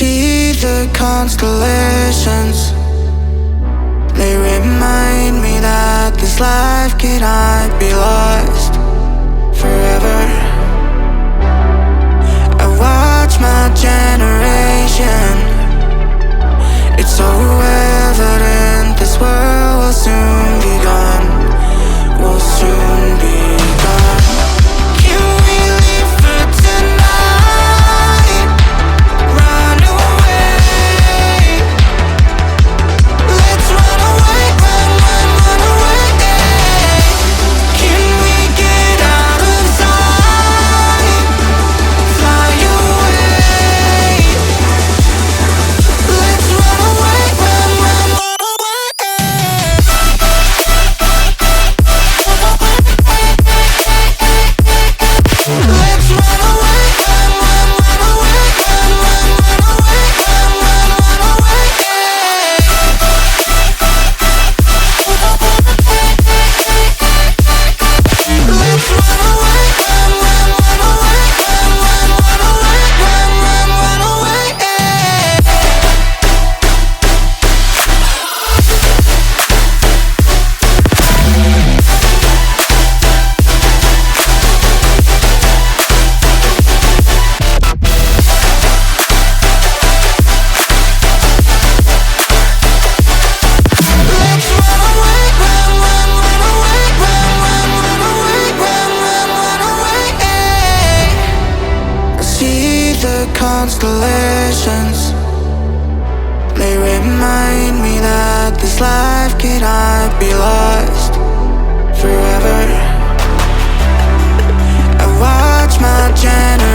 see the constellations. They remind me that this life cannot be lost forever. I watch my generation. It's so evident this world will soon be gone. Will soon be gone. Can we leave for tonight? Run away. Let's run away, run away. Can we get out of sight? Fly away. Let's run away, run away. Let's run away, run away, run away, run away. Let's run away, run away, run away. Constellations, they remind me that this life cannot be lost forever. I watch my generation.